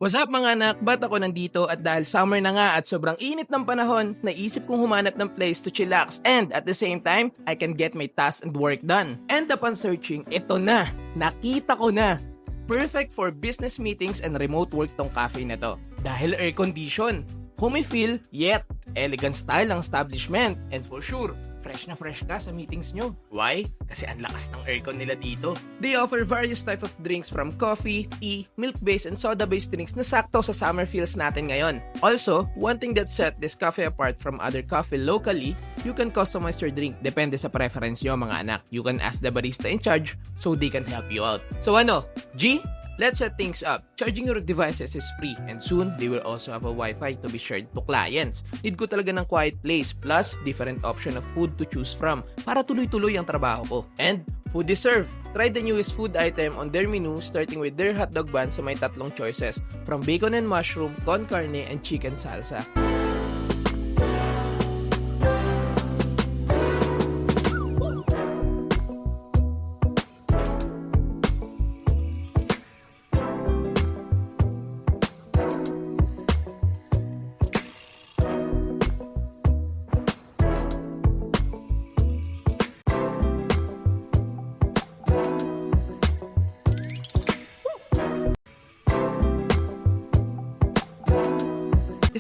What's up mga anak? Ba't ako nandito at dahil summer na nga at sobrang init ng panahon, naisip kong humanap ng place to chillax and at the same time, I can get my tasks and work done. And upon searching, ito na! Nakita ko na! Perfect for business meetings and remote work tong cafe na to. Dahil air condition, homey feel, yet elegant style ng establishment. And for sure, fresh na fresh ka sa meetings nyo. Why? Kasi ang lakas ng aircon nila dito. They offer various type of drinks from coffee, tea, milk-based, and soda-based drinks na sakto sa summer feels natin ngayon. Also, one thing that set this cafe apart from other coffee locally, you can customize your drink. Depende sa preference nyo mga anak. You can ask the barista in charge so they can help you out. So ano, G? Let's set things up. Charging your devices is free and soon they will also have a Wi-Fi to be shared to clients. Need ko talaga ng quiet place plus different option of food to choose from para tuloy-tuloy ang trabaho ko. And food is served. Try the newest food item on their menu starting with their hotdog bun sa may tatlong choices from bacon and mushroom, con carne, and chicken salsa.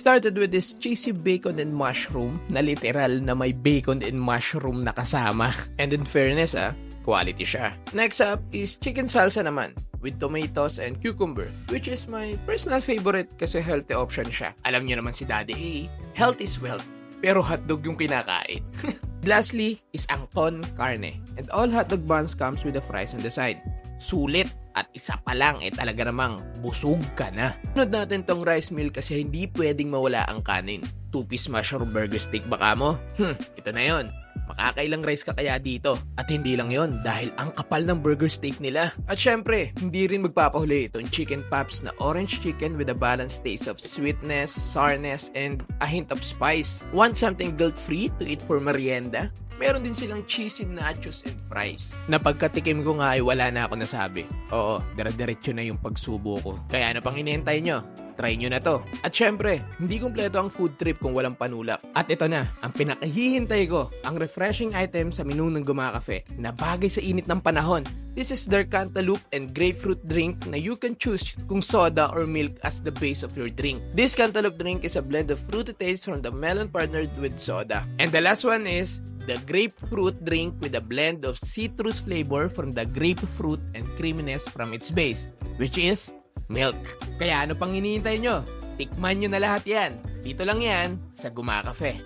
Started with this cheesy bacon and mushroom na literal na may bacon and mushroom na kasama. And in fairness quality siya. Next up is chicken salsa naman with tomatoes and cucumber, which is my personal favorite kasi healthy option siya. Alam niyo naman si Daddy A, health is wealth, pero hotdog yung kinakain. Lastly is ang con carne, and all hotdog buns comes with the fries on the side. Sulit! At isa pa lang, talaga namang busog ka na. Sunod natin tong rice meal kasi hindi pwedeng mawala ang kanin. 2-piece mushroom burger steak baka mo? Ito na yon. Makakailang rice ka kaya dito. At hindi lang yon dahil ang kapal ng burger steak nila. At syempre, hindi rin magpapahuli itong chicken pops na orange chicken with a balanced taste of sweetness, sourness, and a hint of spice. Want something guilt-free to eat for merienda? Meron din silang cheesy nachos and fries. Na pagkatikim ko nga ay wala na ako nasabi. Oo, dire-diretso na yung pagsubo ko. Kaya ano pang inihintay nyo? Try nyo na to. At syempre, hindi kumpleto ang food trip kung walang panulak. At ito na, ang pinakahihintay ko, ang refreshing item sa menu ng Gumakafe na bagay sa init ng panahon. This is their cantaloupe and grapefruit drink na you can choose kung soda or milk as the base of your drink. This cantaloupe drink is a blend of fruity taste from the melon partnered with soda. And the last one is the grapefruit drink with a blend of citrus flavor from the grapefruit and creaminess from its base, which is milk. Kaya ano pang hinihintay nyo? Tikman nyo na lahat yan. Dito lang yan sa Gumakafe.